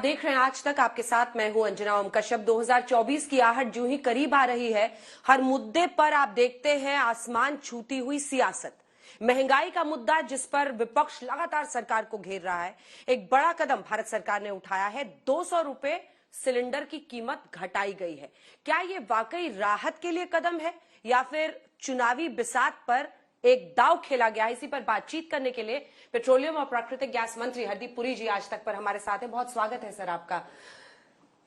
देख रहे हैं आज तक, आपके साथ मैं हूं अंजना ओम कश्यप। 2024 की आहट जो ही करीब आ रही है, हर मुद्दे पर आप देखते हैं आसमान छूती हुई सियासत। महंगाई का मुद्दा जिस पर विपक्ष लगातार सरकार को घेर रहा है, एक बड़ा कदम भारत सरकार ने उठाया है। 200 रुपए सिलेंडर की कीमत घटाई गई है। क्या ये वाकई राहत के लिए कदम है या फिर चुनावी बिसात पर एक दांव खेला गया है? इसी पर बातचीत करने के लिए पेट्रोलियम और प्राकृतिक गैस मंत्री हरदीप पुरी जी आज तक पर हमारे साथ हैं। बहुत स्वागत है सर आपका।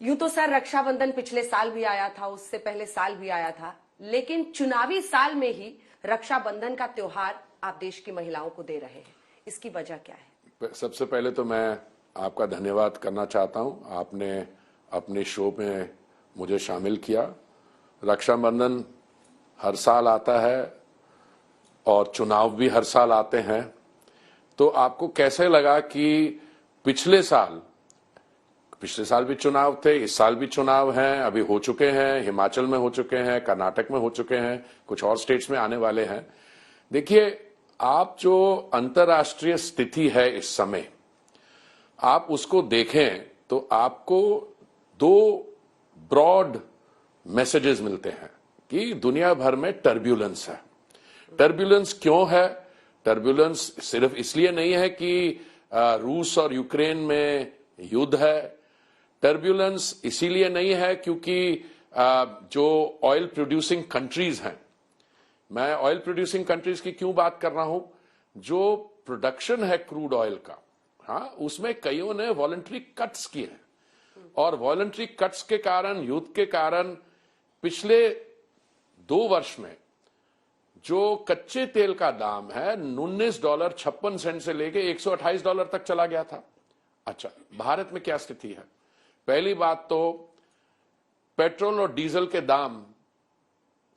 यूं तो सर रक्षाबंधन पिछले साल भी आया था, उससे पहले साल भी आया था, लेकिन चुनावी साल में ही रक्षाबंधन का त्योहार आप देश की महिलाओं को दे रहे हैं, इसकी वजह क्या है? सबसे पहले तो मैं आपका धन्यवाद करना चाहता हूं, आपने अपने शो में मुझे शामिल किया। रक्षाबंधन हर साल आता है और चुनाव भी हर साल आते हैं, तो आपको कैसे लगा कि पिछले साल भी चुनाव थे, इस साल भी चुनाव हैं, अभी हो चुके हैं, हिमाचल में हो चुके हैं, कर्नाटक में हो चुके हैं, कुछ और स्टेट्स में आने वाले हैं। देखिए, आप जो अंतर्राष्ट्रीय स्थिति है इस समय, आप उसको देखें तो आपको दो ब्रॉड मैसेजेस मिलते हैं कि दुनिया भर में टर्ब्यूलेंस है। टर्ब्यूलेंस क्यों है? टर्ब्यूलेंस सिर्फ इसलिए नहीं है कि रूस और यूक्रेन में युद्ध है। टर्ब्यूलेंस इसीलिए नहीं है क्योंकि जो ऑयल प्रोड्यूसिंग कंट्रीज हैं, मैं ऑयल प्रोड्यूसिंग कंट्रीज की क्यों बात कर रहा हूं, जो प्रोडक्शन है क्रूड ऑयल का, हाँ, उसमें कईयों ने वॉलंटरी कट्स किए हैं और वॉलंटरी कट्स के कारण, युद्ध के कारण पिछले 2 वर्ष में जो कच्चे तेल का दाम है $19.56 से लेके $128 तक चला गया था। अच्छा, भारत में क्या स्थिति है? पहली बात तो पेट्रोल और डीजल के दाम,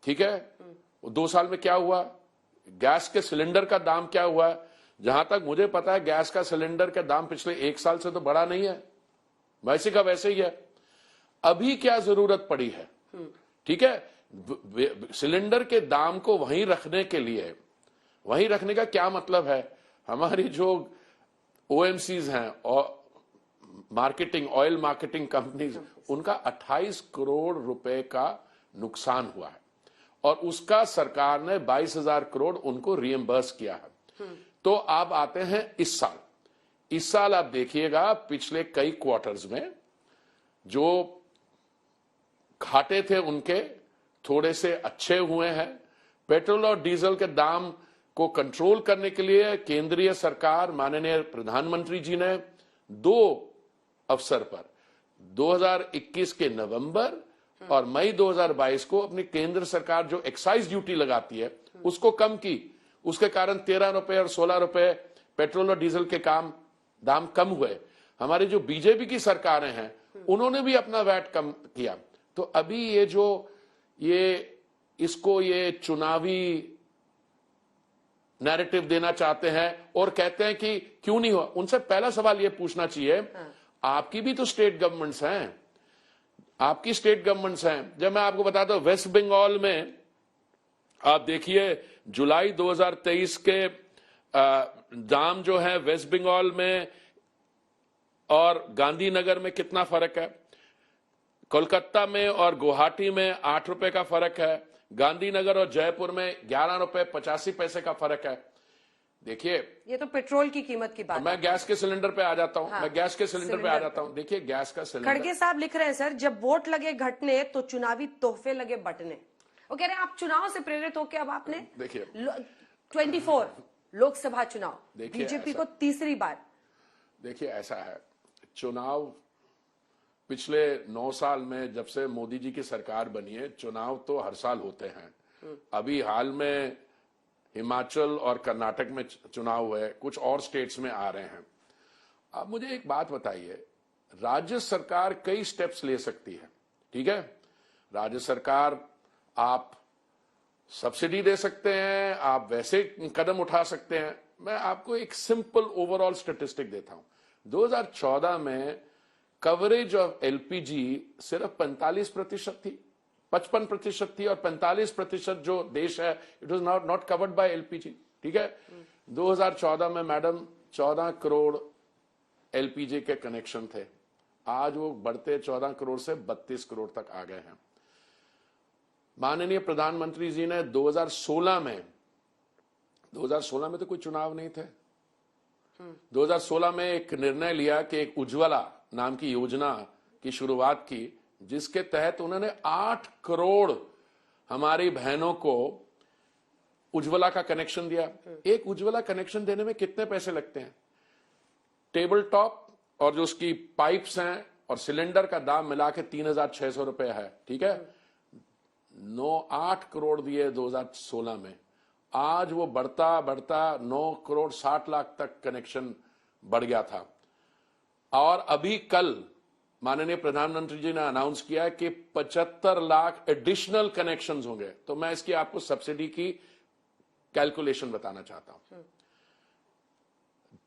ठीक है, 2 साल में क्या हुआ? गैस के सिलेंडर का दाम क्या हुआ? जहां तक मुझे पता है गैस का सिलेंडर का दाम पिछले 1 साल से तो बढ़ा नहीं है, वैसे का वैसे ही है। अभी क्या जरूरत पड़ी है? ठीक है, सिलेंडर के दाम को वहीं रखने के लिए, वहीं रखने का क्या मतलब है? हमारी जो ओएमसीज हैं और मार्केटिंग, ऑयल मार्केटिंग कंपनीज, उनका 28 करोड़ रुपए का नुकसान हुआ है और उसका सरकार ने 22,000 करोड़ उनको रिएम्बर्स किया है। तो आप आते हैं इस साल आप देखिएगा पिछले कई क्वार्टर्स में जो घाटे थे उनके थोड़े से अच्छे हुए हैं। पेट्रोल और डीजल के दाम को कंट्रोल करने के लिए केंद्रीय सरकार, माननीय प्रधानमंत्री जी ने 2 अवसर पर 2021 के नवंबर और मई 2022 को अपनी केंद्र सरकार जो एक्साइज ड्यूटी लगाती है उसको कम की। उसके कारण 13 रुपए और 16 रुपए पेट्रोल और डीजल के दाम कम हुए। हमारी जो बीजेपी की सरकारें हैं उन्होंने भी अपना वैट कम किया। तो अभी ये चुनावी नैरेटिव देना चाहते हैं और कहते हैं कि क्यों नहीं हुआ। उनसे पहला सवाल ये पूछना चाहिए, आपकी भी तो स्टेट गवर्नमेंट्स हैं, आपकी स्टेट गवर्नमेंट्स हैं। जब मैं आपको बताता हूं, वेस्ट बंगाल में आप देखिए जुलाई 2023 के दाम जो है वेस्ट बंगाल में और गांधीनगर में कितना फर्क है। कोलकाता में और गुवाहाटी में 8 रुपए का फर्क है, गांधीनगर और जयपुर में 11 रुपए 85 पैसे का फर्क है। देखिए, ये तो पेट्रोल की कीमत की बात। मैं गैस के सिलेंडर पे आ जाता हूं। मैं गैस के सिलेंडर पे आ जाता हूं। देखिए, गैस का सिलेंडर, खड़गे साहब लिख रहे हैं सर, जब वोट लगे घटने तो चुनावी तोहफे लगे बटने। वो कह रहे हैं आप चुनाव से प्रेरित होकर अब आपने देखिए 24 लोकसभा चुनाव, बीजेपी को तीसरी बार। देखिए, ऐसा है, चुनाव पिछले 9 साल में जब से मोदी जी की सरकार बनी है, चुनाव तो हर साल होते हैं। अभी हाल में हिमाचल और कर्नाटक में चुनाव हुए, कुछ और स्टेट्स में आ रहे हैं। अब मुझे एक बात बताइए, राज्य सरकार कई स्टेप्स ले सकती है, ठीक है। राज्य सरकार, आप सब्सिडी दे सकते हैं, आप वैसे कदम उठा सकते हैं। मैं आपको एक सिंपल ओवरऑल स्टेटिस्टिक देता हूं। 2014 में कवरेज ऑफ एलपीजी सिर्फ 45% थी, 55% थी, और 45% जो देश है it was not covered by LPG, ठीक है। 2014 में मैडम 14 करोड़ एलपीजी के कनेक्शन थे आज वो बढ़ते 14 करोड़ से 32 करोड़ तक आ गए हैं। माननीय प्रधानमंत्री जी ने 2016 में तो कोई चुनाव नहीं थे। 2016 में एक निर्णय लिया कि एक उज्ज्वला नाम की योजना की शुरुआत की, जिसके तहत उन्होंने 8 करोड़ हमारी बहनों को उज्ज्वला का कनेक्शन दिया। एक उज्ज्वला कनेक्शन देने में कितने पैसे लगते हैं? टेबल टॉप और जो उसकी पाइप्स हैं और सिलेंडर का दाम मिला के 3,600 रुपए है, ठीक है। 8 करोड़ दिए 2016 में, आज वो बढ़ता बढ़ता 9 करोड़ 60 लाख तक कनेक्शन बढ़ गया था। और अभी कल माननीय प्रधानमंत्री जी ने अनाउंस किया है कि 75 लाख एडिशनल कनेक्शंस होंगे। तो मैं इसकी आपको सब्सिडी की कैलकुलेशन बताना चाहता हूं।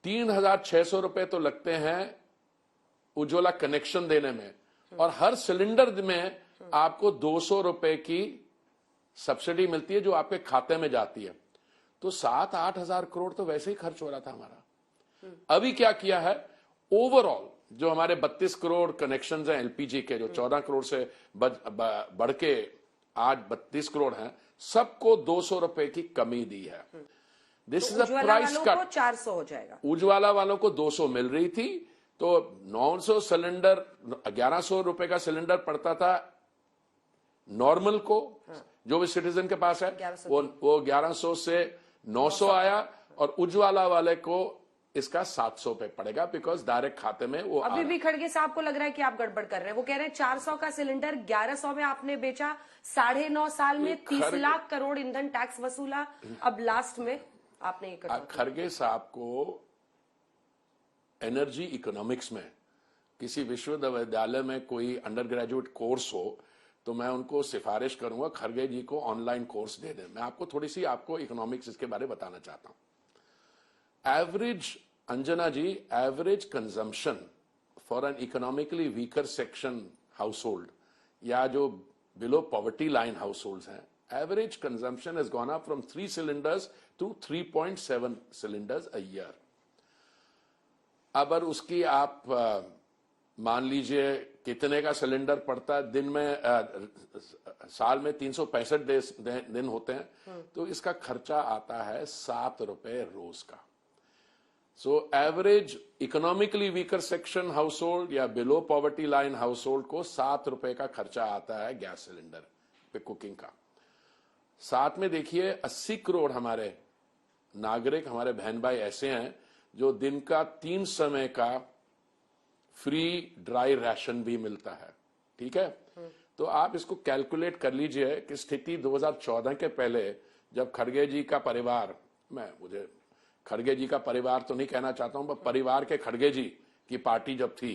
3,600 रुपए तो लगते हैं उज्ज्वला कनेक्शन देने में, और हर सिलेंडर में आपको 200 रुपए की सब्सिडी मिलती है जो आपके खाते में जाती है। तो 7-8 हजार करोड़ तो वैसे ही खर्च हो रहा था हमारा। अभी क्या किया है, ओवरऑल जो हमारे 32 करोड़ कनेक्शंस हैं एलपीजी के, जो 14 करोड़ से बढ़ के आज 32 करोड़ हैं, सबको 200 रुपए की कमी दी है। This is a price cut. 400 हो जाएगा। उज्ज्वला वालों को 200 मिल रही थी, तो 900 सिलेंडर 1100 रुपए का सिलेंडर पड़ता था नॉर्मल को, जो भी सिटीजन के पास है, वो 1100 से 900 आया, और उज्ज्वला वाले को इसका 700 पे पड़ेगा, बिकॉज डायरेक्ट खाते में वो। अभी भी खड़गे साहब को लग रहा है कि आप गड़बड़ कर रहे हैं। वो कह रहे हैं 400 का सिलेंडर 1100 में आपने बेचा, 9.5 साल में 30 लाख करोड़ ईंधन टैक्स वसूला, अब लास्ट में आपने ये कहा। खड़गे साहब को एनर्जी इकोनॉमिक्स में किसी विश्वविद्यालय में कोई अंडर ग्रेजुएट कोर्स हो, तो मैं उनको सिफारिश करूंगा खड़गे जी को ऑनलाइन कोर्स दे दें। मैं आपको थोड़ी सी इकोनॉमिक्स इसके बारे में बताना चाहता हूं। Average, Anjana ji, average consumption for an economically weaker section household, या जो below poverty line household हैं, average consumption has gone up from 3 cylinders to 3.7 cylinders a year. अगर उसकी आप मान लीजिए कितने का सिलेंडर पड़ता है, दिन में साल में 365 दिन होते हैं, तो इसका खर्चा आता है 7 रुपए रोज का। So average economically weaker section household या below poverty line household को 7 रुपए का खर्चा आता है गैस सिलेंडर पे कुकिंग का। साथ में देखिए 80 करोड़ हमारे नागरिक, हमारे बहन भाई ऐसे हैं जो दिन का 3 समय का फ्री ड्राई राशन भी मिलता है, ठीक है। तो आप इसको कैलकुलेट कर लीजिए कि स्थिति 2014 के पहले, जब खड़गे जी का परिवार, मुझे खड़गे जी का परिवार तो नहीं कहना चाहता हूं, पर परिवार के खड़गे जी की पार्टी जब थी,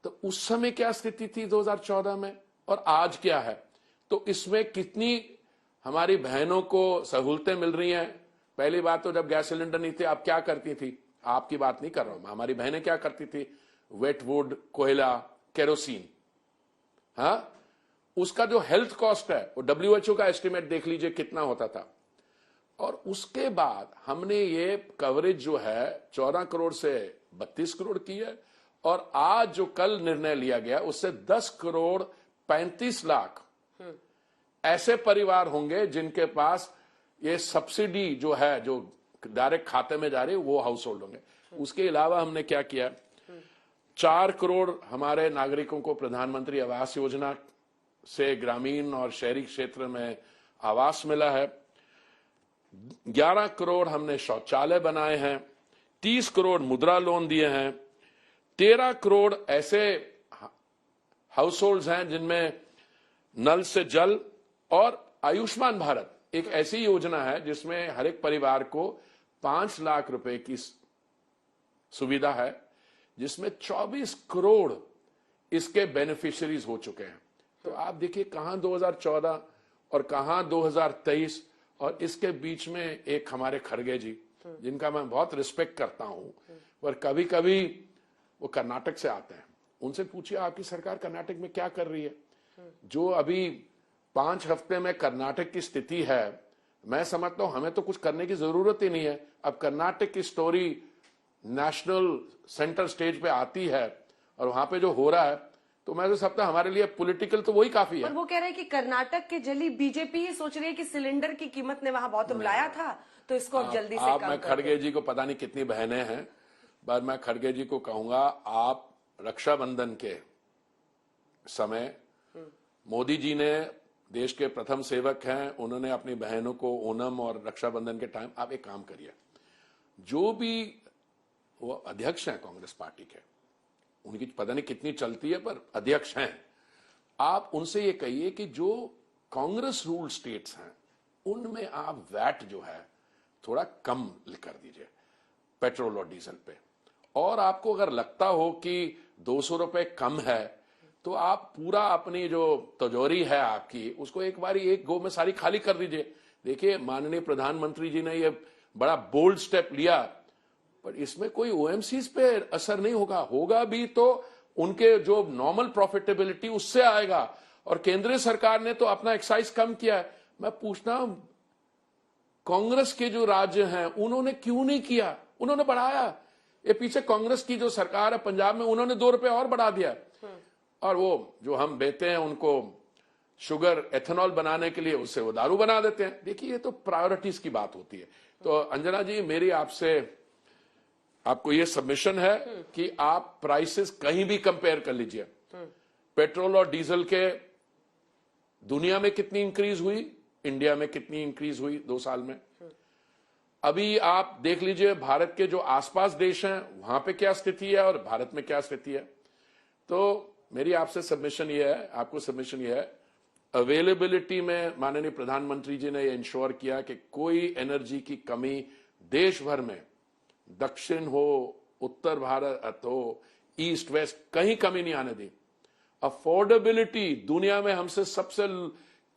तो उस समय क्या स्थिति थी 2014 में, और आज क्या है। तो इसमें कितनी हमारी बहनों को सहूलतें मिल रही हैं। पहली बात तो जब गैस सिलेंडर नहीं थे, आप क्या करती थी, आपकी बात नहीं कर रहा हूं, हमारी बहनें क्या करती थी, वेट वुड, कोयला, केरोसिन, हाँ, उसका जो हेल्थ कॉस्ट है वो WHO का एस्टिमेट देख लीजिए कितना होता था। और उसके बाद हमने ये कवरेज जो है 14 करोड़ से 32 करोड़ की है, और आज जो कल निर्णय लिया गया उससे 10 करोड़ 35 लाख ऐसे परिवार होंगे जिनके पास ये सब्सिडी जो है, जो डायरेक्ट खाते में जा रही है, वो हाउस होल्ड होंगे। उसके अलावा हमने क्या किया, 4 करोड़ हमारे नागरिकों को प्रधानमंत्री आवास योजना से ग्रामीण और शहरी क्षेत्र में आवास मिला है। 11 करोड़ हमने शौचालय बनाए हैं, 30 करोड़ मुद्रा लोन दिए हैं, 13 करोड़ ऐसे हाउस होल्ड्स हैं जिनमें नल से जल, और आयुष्मान भारत एक ऐसी योजना है जिसमें हर एक परिवार को 5 लाख रुपए की सुविधा है, जिसमें 24 करोड़ इसके बेनिफिशियरीज हो चुके हैं। तो आप देखिए कहां 2014 और कहां 2023, और इसके बीच में एक हमारे खड़गे जी, जिनका मैं बहुत रिस्पेक्ट करता हूं, पर कभी कभी वो कर्नाटक से आते हैं, उनसे पूछिए आपकी सरकार कर्नाटक में क्या कर रही है। जो अभी 5 हफ्ते में कर्नाटक की स्थिति है, मैं समझता हूं हमें तो कुछ करने की जरूरत ही नहीं है। अब कर्नाटक की स्टोरी नेशनल सेंटर स्टेज पे आती है और वहां पे जो हो रहा है, तो मैं तो समझता हमारे लिए पॉलिटिकल तो वही काफी है। पर वो कह रहे हैं कि कर्नाटक के जली बीजेपी ये सोच रही है कि सिलेंडर की कीमत ने वहां बहुत उबलाया था, तो इसको अब जल्दी से कम मैं खड़गे जी को पता नहीं कितनी बहनें हैं, पर मैं खड़गे जी को कहूंगा, आप रक्षाबंधन के समय मोदी जी ने, देश के प्रथम सेवक हैं, उन्होंने अपनी बहनों को ओणम और रक्षाबंधन के टाइम, आप एक काम करिए, जो भी वो अध्यक्ष हैं कांग्रेस पार्टी के, उनकी पता नहीं कितनी चलती है पर अध्यक्ष हैं, आप उनसे ये कहिए कि जो कांग्रेस रूल स्टेट्स हैं उनमें आप वैट जो है थोड़ा कम कर दीजिए पेट्रोल और डीजल पे। और आपको अगर लगता हो कि 200 रुपए कम है तो आप पूरा अपनी जो तिजोरी है आपकी, उसको एक बारी एक गो में सारी खाली कर दीजिए। देखिए माननीय प्रधानमंत्री जी ने ये बड़ा बोल्ड स्टेप लिया, पर इसमें कोई ओएमसीज पे असर नहीं होगा, होगा भी तो उनके जो नॉर्मल प्रॉफिटेबिलिटी उससे आएगा। और केंद्रीय सरकार ने तो अपना एक्साइज कम किया है। मैं पूछता हूं कांग्रेस के जो राज्य हैं उन्होंने क्यों नहीं किया, उन्होंने बढ़ाया। ये पीछे कांग्रेस की जो सरकार है पंजाब में, उन्होंने 2 रुपए और बढ़ा दिया। और वो जो हम देते हैं उनको शुगर एथेनॉल बनाने के लिए, उससे वो दारू बना देते हैं। देखिए ये तो प्रायोरिटीज की बात होती है। तो अंजना जी मेरी आपको ये सबमिशन है कि आप प्राइसेस कहीं भी कंपेयर कर लीजिए, पेट्रोल और डीजल के दुनिया में कितनी इंक्रीज हुई, इंडिया में कितनी इंक्रीज हुई 2 साल में। अभी आप देख लीजिए भारत के जो आसपास देश हैं वहां पे क्या स्थिति है और भारत में क्या स्थिति है। तो मेरी आपसे सबमिशन ये है, आपको सबमिशन ये है, अवेलेबिलिटी में माननीय प्रधानमंत्री जी ने इंश्योर किया कि कोई एनर्जी की कमी देश भर में, दक्षिण हो, उत्तर भारत हो, ईस्ट वेस्ट, कहीं कमी नहीं आने दी। अफोर्डेबिलिटी दुनिया में हमसे सबसे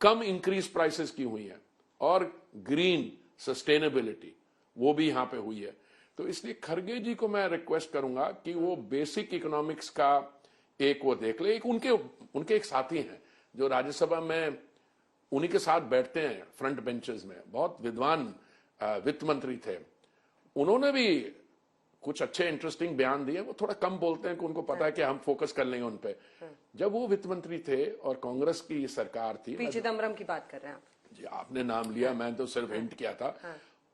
कम इंक्रीज प्राइसेस की हुई है, और ग्रीन सस्टेनेबिलिटी वो भी यहां पे हुई है। तो इसलिए खड़गे जी को मैं रिक्वेस्ट करूंगा कि वो बेसिक इकोनॉमिक्स का एक वो देख ले। एक उनके एक साथी हैं जो राज्यसभा में उन्हीं के साथ बैठते हैं फ्रंट बेंचेस में, बहुत विद्वान वित्त मंत्री थे, उन्होंने भी कुछ अच्छे इंटरेस्टिंग बयान दिए। वो थोड़ा कम बोलते हैं कि उनको पता है कि हम फोकस कर लेंगे उन पे। जब वो वित्त मंत्री थे और कांग्रेस की सरकार थी, पी चिदम्बरम की बात कर रहे हैं आप जी, आपने नाम लिया, मैं तो सिर्फ हिंट किया था।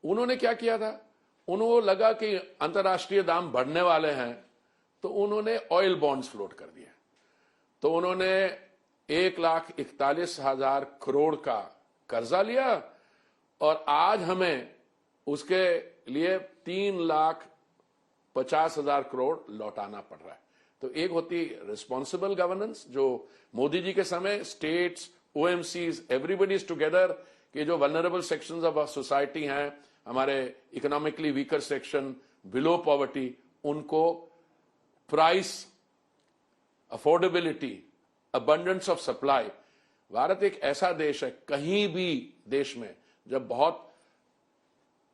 उन्होंने क्या किया था, उनको लगा कि अंतर्राष्ट्रीय दाम बढ़ने वाले हैं, तो उन्होंने ऑयल बॉन्ड्स फ्लोट कर दिए। तो उन्होंने 1,41,000 करोड़ का कर्जा लिया और आज हमें उसके लिए 3,50,000 करोड़ लौटाना पड़ रहा है। तो एक होती रिस्पॉन्सिबल गवर्नेंस जो मोदी जी के समय states, OMCs, everybody is together, कि जो वल्नरेबल सेक्शंस ऑफ सोसाइटी हैं, हमारे economically weaker section, below poverty, उनको price, affordability, abundance of supply. Bharat एक ऐसा देश है, कहीं भी देश में जब बहुत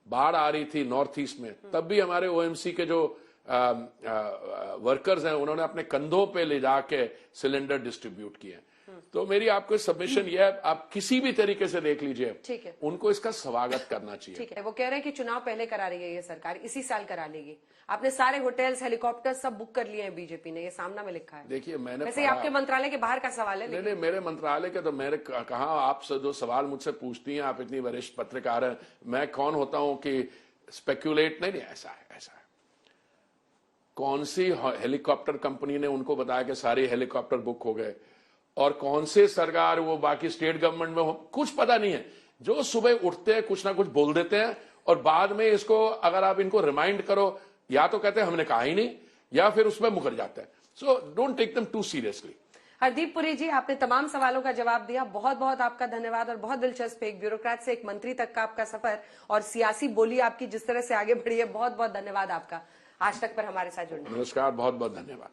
बाढ़ आ रही थी नॉर्थ ईस्ट में, तब भी हमारे ओएमसी के जो वर्कर्स हैं उन्होंने अपने कंधों पे ले जाके सिलेंडर डिस्ट्रीब्यूट किए। तो मेरी आपको सबमिशन यह है, आप किसी भी तरीके से देख लीजिए, ठीक है, उनको इसका स्वागत करना चाहिए। ठीक है, वो कह रहे हैं कि चुनाव पहले करा रही है ये सरकार, इसी साल करा लेगी। आपने सारे होटल्स, हेलीकॉप्टर सब बुक कर लिए हैं बीजेपी ने, ये सामना में लिखा है। देखिए मैंने वैसे आपके मंत्रालय के बाहर का सवाल है। नहीं, मेरे मंत्रालय के तो मैंने कहा, आप जो सवाल मुझसे पूछती हैं, आप इतनी वरिष्ठ पत्रकार हैं, मैं कौन होता हूं कि स्पेक्यूलेट। नहीं, ऐसा है। कौन सी हेलीकॉप्टर कंपनी ने उनको बताया कि सारे हेलीकॉप्टर बुक हो गए, और कौन से सरकार वो बाकी स्टेट गवर्नमेंट में हो, कुछ पता नहीं है। जो सुबह उठते हैं कुछ ना कुछ बोल देते हैं, और बाद में इसको अगर आप इनको रिमाइंड करो, या तो कहते हैं हमने कहा ही नहीं, या फिर उसमें मुकर जाते हैं। So don't take them too seriously. Hardeep Puri ji, आपने तमाम सवालों का जवाब दिया, बहुत बहुत आपका धन्यवाद। और बहुत दिलचस्प, एक ब्यूरोक्रेट से एक मंत्री तक का आपका सफर और सियासी बोली आपकी जिस तरह से आगे बढ़ी है, बहुत बहुत धन्यवाद आपका आज तक पर हमारे साथ जुड़ने। नमस्कार, बहुत बहुत धन्यवाद।